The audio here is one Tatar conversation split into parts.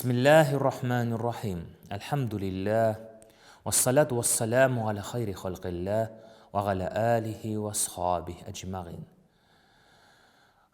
Bismillahirrahmanirrahim. Alhamdulillah. Wassalatu wassalamu ala khayri khalqillah wa ala alihi wa ashabihi ajma'in.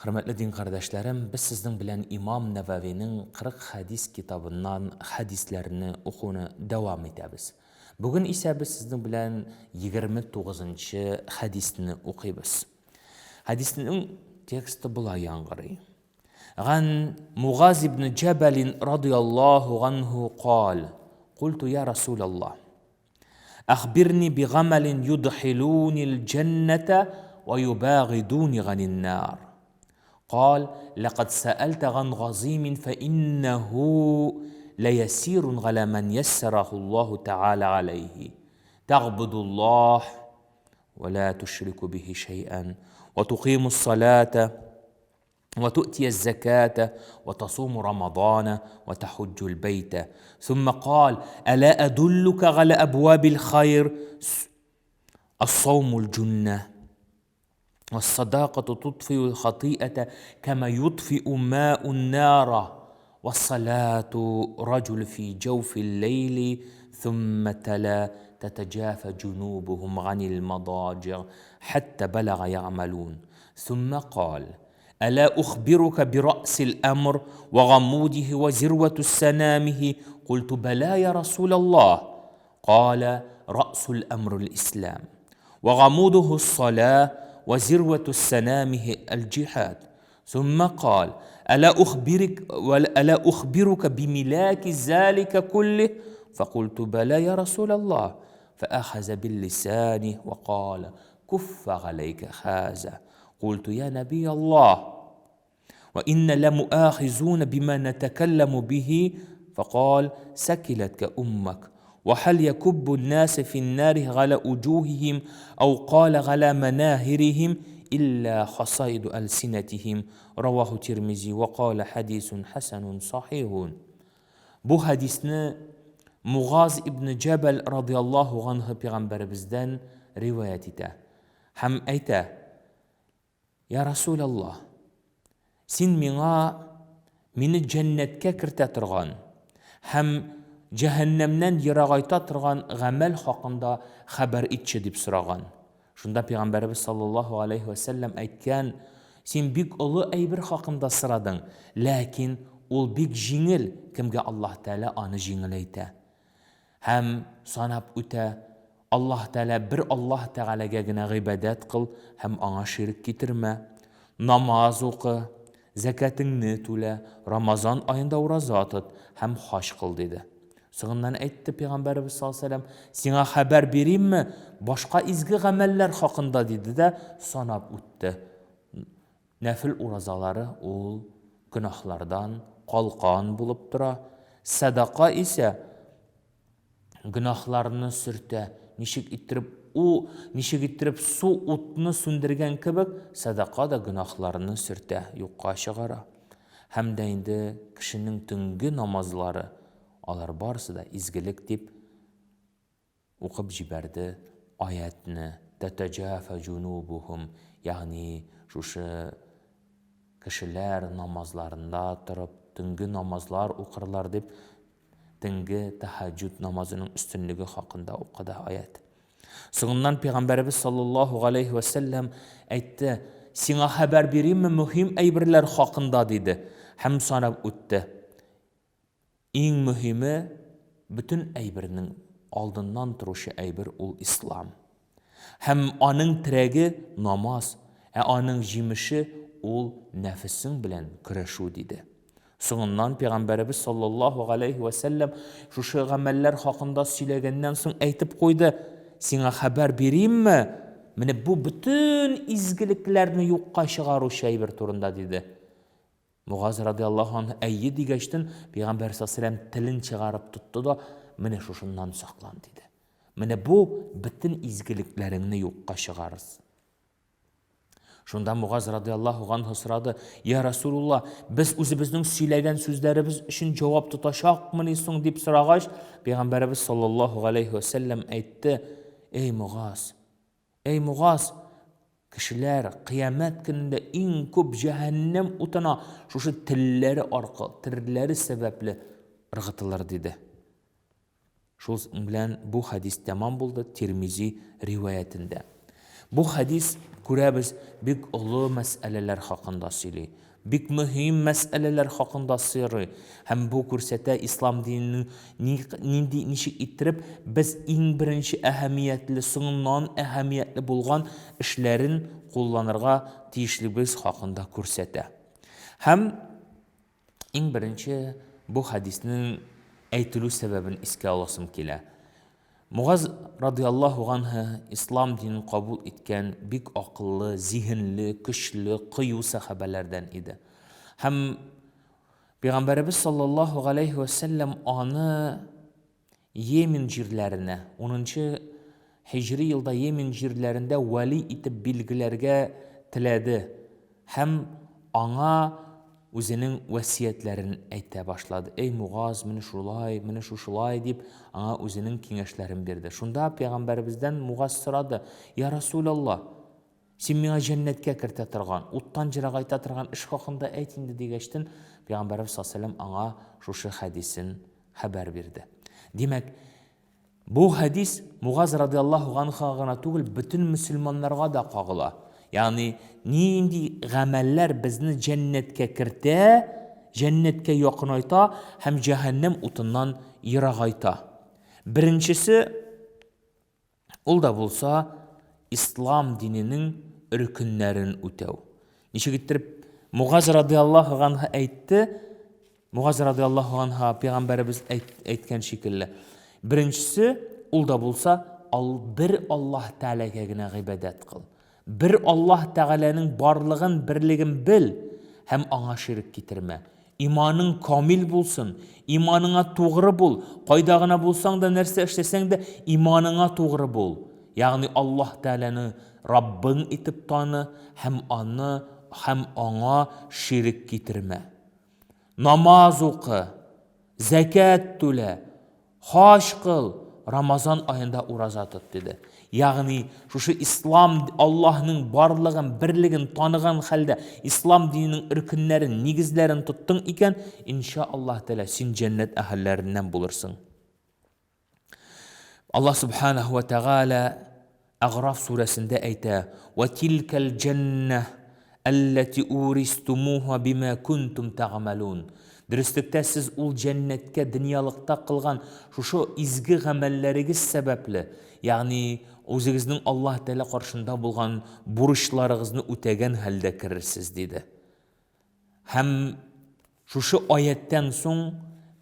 Hürmetli din kardeşlerim, biz sizden bilen İmam Nevevi'nin 40 hadis kitabından hadislerini okuna devam ederiz. Bugün ise biz sizden bilen 29. hadisini okuyuz. Hadisinin teksti bulay yangırı. عن مغاز بن جبل رضي الله عنه قال قلت يا رسول الله أخبرني بغمل يدخلوني الجنة ويباغدوني عن النار قال لقد سألت عن غزيم فإنه ليسير على من يسره الله تعالى عليه تعبد الله ولا تشرك به شيئا وتقيم الصلاة وتؤتي الزكاة وتصوم رمضان وتحج البيت ثم قال ألا أدلك على أبواب الخير الصوم الجنة والصداقة تطفئ الخطيئة كما يطفئ ماء النار والصلاة رجل في جوف الليل ثم تلا تتجافى جنوبهم عن المضاجع حتى بلغ يعملون ثم قال ألا أخبرك برأس الأمر وغموده وذروة سنامه قلت بلى يا رسول الله قال رأس الأمر الإسلام وغموده الصلاة وذروة سنامه الجهاد ثم قال ألا أخبرك بملاك ذلك كله فقلت بلى يا رسول الله فأخذ باللسان وقال كف عليك هذا قلت يا نبي الله وإن لمؤاخذون بما نتكلم به فقال سكلتك أمك وهل يكب الناس في النار على وجوههم أو قال على مناهرهم إلا خصائد ألسنتهم رواه الترمذي وقال حديث حسن صحيح. Bu hadisni Muğaz ibn Cebel radıyallahu anh'ı peygamberimizden rivayet ete. Hem ayta Ya Resulallah, sen meni cennetke kirte turgan, hem cehennemden yıragayta turgan gamel hakkında haber etçi dip soragan. Şunda Peygamberimiz sallallahu aleyhi ve sellem aytgan, sen bik ulu aybir hakkında sıradın, lakin ol bik jingil kimge Allah Teala anı jingil ayta. Hem sanap öte Allah Teala bir Allah Teala'ga gina ibadat kıl, hem ana şirk getirme, namaz oku, zekatını tule, Ramazan ayında urazat et, hem haş kıl dedi. Sonundan aytdı Peygamberimiz sallallahu aleyhi ve sellem, sana haber vereyim mi? Başka izgi ameller hakkında dedi de sanap öttü. Nefil urazaları ol günahlardan kalkan bulup dura. Sadaka ise günahlarını sürte. Nişik ittirip su utunu sündürgen kibik sadaka da günahlarını sürte yokka шығара. Hem de indi kişinin tüngü namazları alar barsı da izgilik dip okup jiberdi ayetini tetecafe cunubuhum yani şuşu kişiler namazlarında тұрып tüngü namazlar okurlar dip tüngü teheccüd namazının üstünlüğü hakkında okudu ayet. Sonundan Peygamberimiz sallallahu aleyhi ve sellem aytdı, sana haber vereyim mi mühim aybirler hakkında dedi. Hem sanab öttü. En mühimi bütün aybirinin aldından turuşu aybir ol İslam. Hem anın tiregi namaz, anın jimişi ol nefsin bilen küreşu dedi. Sonundan Peygamberimiz sallallahu aleyhi ve sellem şu ameller hakkında söylegenden soň aytıp koydu. Sana haber vereyim mi? Mine bu bütün izgiliklerini yokka çıgaruş aybir turunda dedi. Muğaz radıyallahu anh ayyi digeçtin Peygamber sallallahu aleyhi ve sellem tilin çıgarıp tuttu da mine şuşundan saklan dedi. Mine bu bütün izgiliklerini yokka çıgarız. Şunda Muğaz radıyallahu anh sıradı. Ya Resulullah, biz özümüzün söylegen sözlerimiz için cevap tutaşak mı nesin deyip sırağaç. Peygamberimiz sallallahu aleyhi ve sellem aytdı. Ey Muğaz, kişiler kıyamet gününde en köp cehennem utana şu tilleri arka, tilleri sebeple ыргытылыр диде. Шул белән бу хадис тәмам булды Тирмизи риваятендә. Бу хадис күрәбез бик олы мәсьәләләр хакында сөйли. Бик мөһим мәсьәләләр хакында сөйли. Һәм бу күрсәтә ислам диненең ничек иттереп без иң беренче әһәмиятле, соңыннан әһәмиятле булган эшләрен кулланырга тиешлебез хакында күрсәтә. Һәм иң беренче бу хадисның әйтелү сәбәбен искә аласым килә. Муғаз радиаллаху анһу ислам динен кабул иткән бик акыллы, зиһенле, көчле, кыю сахабалардан иде. Һәм Пәйгамбәрбез саллаллаху алейхи ва саллям аны Йемен җирләренә, 10-нчы һиҗри елда Йемен җирләрендә вали итеп билгеләргә теләде. Һәм аңа үзенең васиятләрен әйтә башлады. Эй Муғаз, менә шулай, менә шулай дип, аңа үзенең киңәшләрен бирде. Шунда Пәйгамбәрбездән Муғаз сорады: "Я Расулаллах, син миңа җәннәткә кертә торган, уттан җирагайта торган эш хакында әйт инде" дигәчтен, Пәйгамбәрбез саллаллаһу алейһи ва саллям аңа шушы хадисен хәбәр бирде. Димәк, бу хадис Муғаз радиаллаху анһуга гына түгел, бөтен мөселманнарга да кагыла. Ягъни нинди гамәлләр безне җәннәткә кертә, җәннәткә якынайта һәм җәһәннәм утыннан ерагайта. Беренчесе ул да булса ислам диненең рөкеннәрен үтәү. Ничек иттереп Муғаз радиаллаху анһу әйтте, Муғаз радиаллаху анһу Пәйгамбәрбез әйткән шикелле. Беренчесе ул да булса бер Аллаһ Тәгаләгә генә гыйбадәт кыл. Бер Аллаһ Тәгаләнең барлыгын, берлеген бел һәм аңа ширк китермә. Иманың камил булсын, иманыңа тугры бул. Кайда гына булсаң да, нәрсә эшләсәң дә, иманыңа тугры бул. Ягъни Аллаһ Тәгаләне Раббың итеп таны һәм аңа ширк китермә. Намаз укы, закат түлә, хаҗ кыл, Рамазан айында ураза тот диде. Ягъни шушы ислам Аллаһның барлыгын, берлеген таныган хәлдә ислам диненең рөкеннәрен, нигезләрен тоттың икән, иншааллаһ тәала син җәннәт әһелләреннән булырсың. Аллаһ субханаһу ва тәгалә Агъраф сүрәсендә әйтә: "Ва тилкәл җәннә аллати уристумуха бима кунтум тагъмалун." Дөрестлектә сез ул җәннәткә дөньялыкта кылган шушы изге гамәлләрегез сәбәпле, ягъни үзегезнең Аллаһ Тәгалә каршында булган бурычларыгызны үтәгән хәлдә керерсез диде. Һәм шушы аяттан соң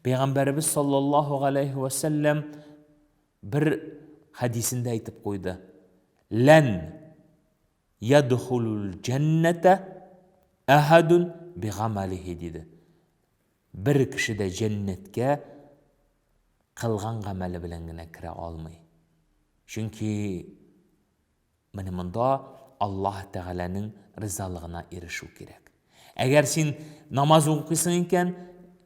Пәйгамбәрбез саллаллаһу алейхи ва саллям бер хадисендә әйтеп куйды: "Лән ядхулул җәннәтә әһәдун бигамалихи" диде. Бер кеше дә җәннәткә кылган гамәле белән генә керә алмый. Чөнки менә монда Аллаһ Тәгаләнең ризалыгына ирешү кирәк. Әгәр син намаз укыйсың икән,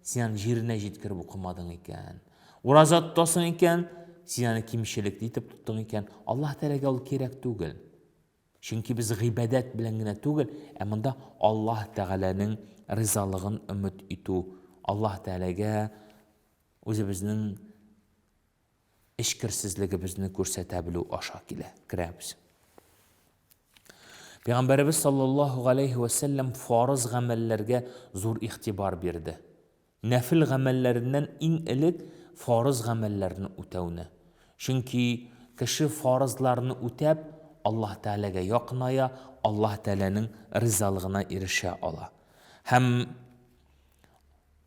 син җиренә җиткереп укымадың икән. Ураза тотасың икән, син аны кимчелек итеп тоттың икән, Аллаһ Тәгаләгә ул кирәк түгел. Чөнки без гыйбадәт белән генә түгел, ә монда Аллаһ Тәгаләнең ризалыгын өмет итү, Аллаһ Тәгаләгә үзебезнең эшкерсезлегебезне күрсәтә белү аша керәбез. Пәйгамбәрбез саллаллаһу алейхи ва саллям фарыз гамәлләргә зур игътибар бирде. Нәфил гамәлләреннән иң элек фарыз гамәлләрне үтәүне. Чөнки кеше фарызларны үтәп Аллаһ Тәгаләгә якыная, Аллаһ Тәгаләнең ризалыгына ирешә ала. Һәм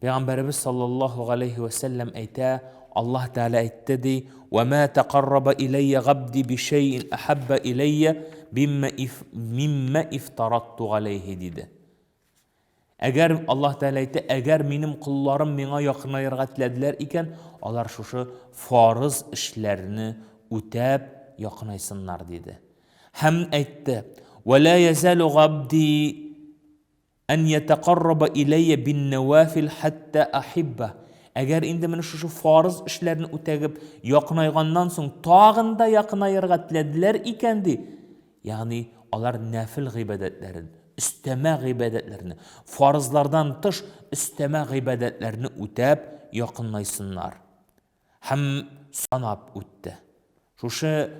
Пәйгамбәрбез саллаллаһу алейхи ва саллям әйтә, Аллаһ Тәгалә әйтте ди: "Ва ма тaqarraba ilayya 'abdi bi shay'in ahabba ilayya mimma iftaradtu alayhi" диде. Әгәр Аллаһ Тәгалә әйтә, әгәр минем кулларым миңа якынаерга теләделәр икән, алар шушы фарыз эшләрне үтәп якынайсыннар диде. Һәм әйтте: "Ва ла язалу 'abdi أن يتقرب إلي بالنوافل حتى أحبه." Әгәр инде менә шушы фарыз эшләрне үтәгеп якынайганнан соң тагын да якынаерга теләделәр икән ди. Ягъни алар нәфил гыйбадәтләрен, өстәмә гыйбадәтләрне, фарызлардан тыш өстәмә гыйбадәтләрне үтәп якынлайсыннар. Һәм санап үтте. Шушы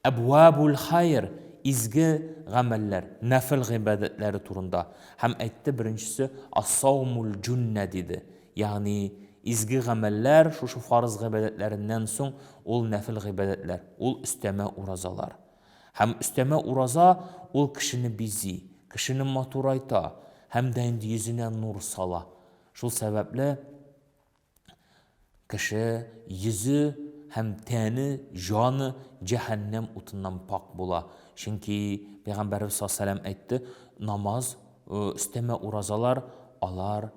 әбвабул хайр, изге гамәлләр, нәфил гыйбадәтләре турында. Һәм әйтте беренчесе ас-саумул джунна диде. Ягъни изге гамәлләр шушы фарыз гыйбадәтләреннән соң ул нәфил гыйбадәтләр, ул өстәмә уразалар. Һәм өстәмә ураза ул кешене бизи, кешене матурайта, һәм дә инде йөзенә нур сала. Шул сәбәпле кеше йөзе һәм тәне, жаны җәһәннәм утыннан пак була. Чөнки Пәйгамбәрбез саллаллаһу алейһи ва сәллям әйтте, намаз, өстәмә уразалар, алар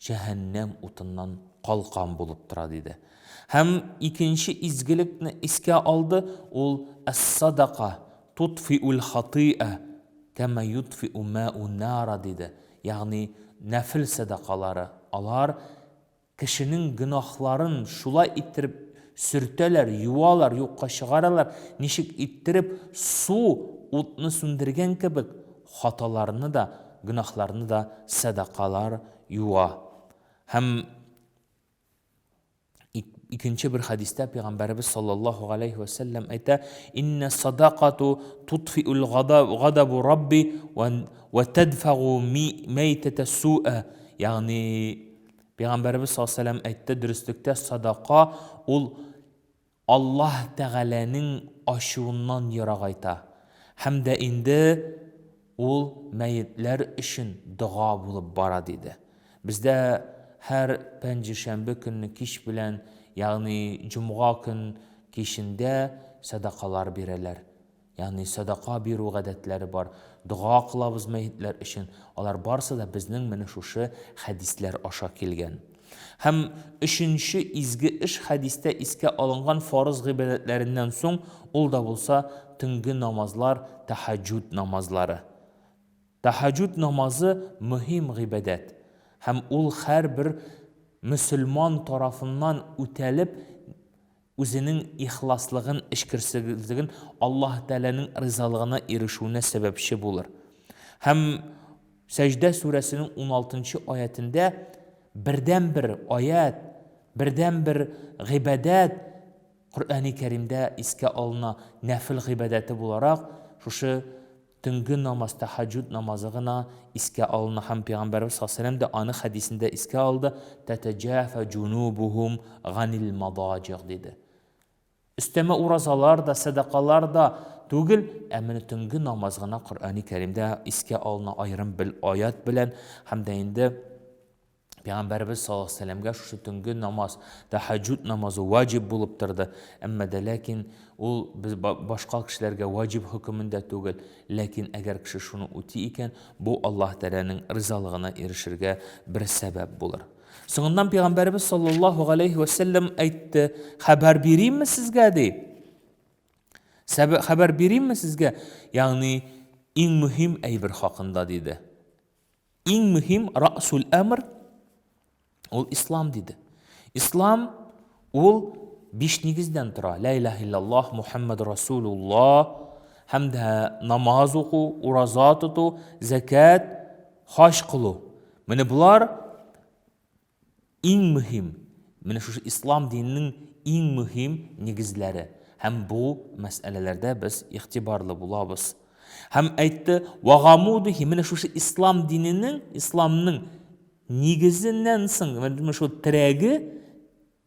җәһәннәм утыннан калкан булып тора диде. Һәм икенче изгелекне искә алды, ул ас-садака тутфиул хати'a кама ютфиу ма'у нара диде. Ягъни нәфил садакалары, алар кешенең гөнаһларын шулай иттереп сөртәләр, юалар, юкка чыгаралар, ничек иттереп су утны сүндергән кебек, хаталарны да, гөнаһларны да садакалар юа. Һәм икенче бер хадистә Пәйгамбәрбез саллаллаһу алейһи ва сәллям әйтә: "Инна садакату тутфиул гадабу рабби ва тадфагу майтата су'a." Ягъни Пәйгамбәрбез саллаллаһу алейһи ва сәллям әйтте, дөрестлектә садака ул Аллаһ Тәгаләнең ачуыннан ерагайта. Һәм дә инде ул мәетләр өчен дуа булып бара диде. Бездә һәр пәнҗешәмбе көнне кич белән, ягъни җомга көн кичендә садакалар бирәләр. Ягъни садака бирү гадәтләре бар. Дуа кылабыз мәетләр өчен. Алар барсы да безнең менә шушы хадисләр аша килгән. Һәм өченче изге эш хадистә искә алынган фарыз гыйбадәтләреннән соң ул да булса төнге намазлар, тахаҗҗуд намазлары. Тахаҗжуд намазы мөһим гыйбадәт. Һәм ул һәрбер мөселман тарафыннан үтәлеп үзенең ихласлыгын, эшкерсезлеген, Аллаһ Тәгаләнең ризалыгына ирешүенә сәбәпче булыр. Һәм Сәҗдә сүрәсенең 16-нчы аятында бердән-бер аят, бердән-бер гыйбадәт Коръәни Кәримдә искә алына нәфил гыйбадәте буларак, шушы төнге намаз, тахаҗжуд намазы гына искә алына. Һәм Пәйгамбәрбез саллаллаһу алейһи ва сәллям да аны хадисендә искә алды: "Татаҗафа җунубухум ганил мадаҗиғ" диде. Өстәмә уразалар да, садакалар да түгел, әмма төнге намаз гына Коръәни Кәримдә искә алына аерым бер аят белән. Һәм дә инде Пәйгамбәрбез саллаллаһу алейһи ва сәллямгә шушы төнге намаз, тахаҗжуд намазы ваҗиб булып торды. Әмма дә ләкин ул без башка кешеләргә ваҗиб хөкемендә түгел. Ләкин әгәр кеше шуны үти икән, бу Аллаһ Тәгаләнең ризалыгына ирешергә бер сәбәп булыр. Соңыннан Пәйгамбәрбез саллаллаһу алейһи ва сәллям әйтте: "Хәбәр биримме сезгә?" ди. Хәбәр биримме сезгә? Ягъни иң мөһим әйбер хакында диде. Иң мөһим раъсул әмр ул ислам диде. Ислам ул 5 нигездән тора. Ла илаһа иллаллаһ Мухаммад Расулуллаһ, һәм дә намаз уку, ураза тоту, закат, хаҗ кылу. Менә булар иң мөһим. Менә шушы ислам диненең иң мөһим нигезләре. Һәм бу мәсьәләләрдә без игътибарлы булабыз. Һәм әйтте: "Ва гамудухи", менә шушы ислам диненең, исламның нигезеннән соң, менә шу терәге,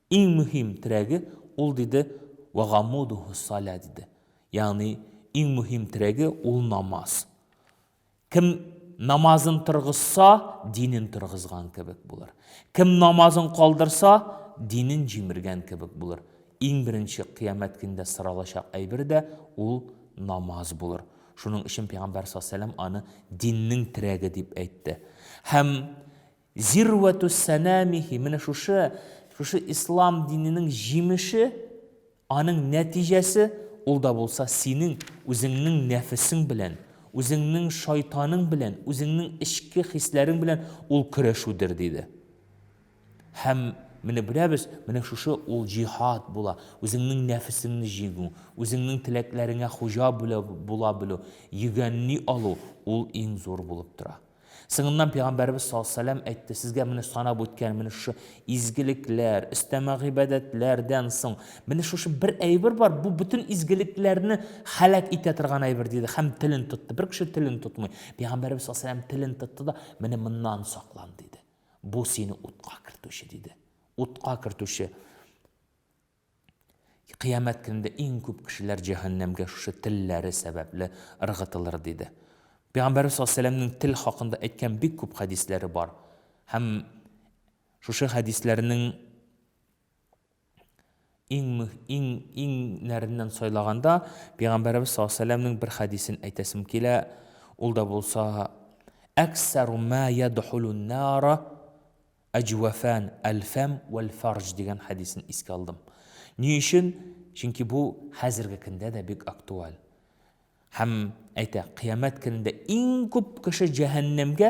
иң мөһим терәге ул диде: "Ва гамудуху салат" диде. Ягъни иң мөһим терәге ул намаз. Кем намазын торгызса, динен торгызган кебек булыр. Кем намазын калдырса, динен җимергән кебек булыр. Иң беренче кыямәт көндә сыралачак әйбер дә ул намаз булыр. Шуның өчен Пәйгамбәр саллаллаһу алейһи ва сәллям аны диннең терәге дип әйтте. Һәм зирватус санамихи, менә шушы ислам диненең җимеше, аның нәтиҗәсе ул да булса синең үзеңнең нәфесең белән, үзеңнең шайтаның белән, үзеңнең эчке хисләрең белән ул көрәшүдер диде. Һәм менә беләбез, менә шушы ул җихад була. Үзеңнең нәфесеңне җиңү, үзеңнең теләкләреңә хуҗа була белү, йөгәнни алу ул иң зур булып тора. Сыңыннан Пeygamberimiz sallallahu aleyhi ve sellem әйтте, сезгә менә санап үткән менә шу изгелекләр, истәмә гыйбадәтләрдән соң менә шушы бер әйбер бар, бу бүтән изгелекләрне халак итә торган әйбер диде, һәм телен тотты. Бер кеше телен тотмый. Пeygamberimiz sallallahu aleyhi ve sellem телен тотты да, менә моннан саклан диде. Бу сине утка кертүче диде. Утка кертүче. Кыямәт көндә иң күп кешеләр җәһәннәмгә шушы телләре сәбәпле ыргытылыр диде. Peygamberimiz sallallahu aleyhi ve sellem'nin til hakkında etken bir küp hadisleri var. Hem şu hadislerinin nerinden soylaganda Peygamberimiz sallallahu aleyhi ve sellem'nin bir hadisin aytasim kile, ol da bolsa aksaru ma yadhulun nara ajwafan al-fam wal-farj degan hadisin iske aldım. Ni için? Çünkü bu hazırgi kunda da bek aktual. Hem ayta kıyamet günündə eng көп kişi cehennemge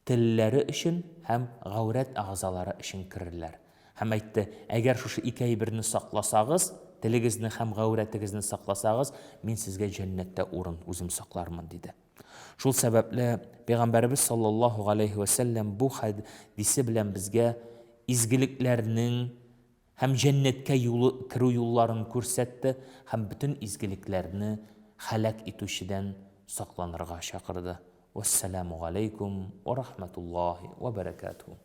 tilleri için hem gavret ağzaları için kirirler. Hem aytdı, eğer şu iki birini saklasağız, tiligizni hem gavretinizni saklasağız, men sizge cennette orun uzum saklarman dedi. Şol sebeple Peygamberimiz sallallahu aleyhi ve sellem bu hadisi bilen bizge izgiliklerinin hem cennetke kiru yollarını көрсәтті, hem bütün izgiliklerini halak etüşiden saklanırga şakırdı. Vesselamu aleykum ve rahmetullahi ve berekatuhu.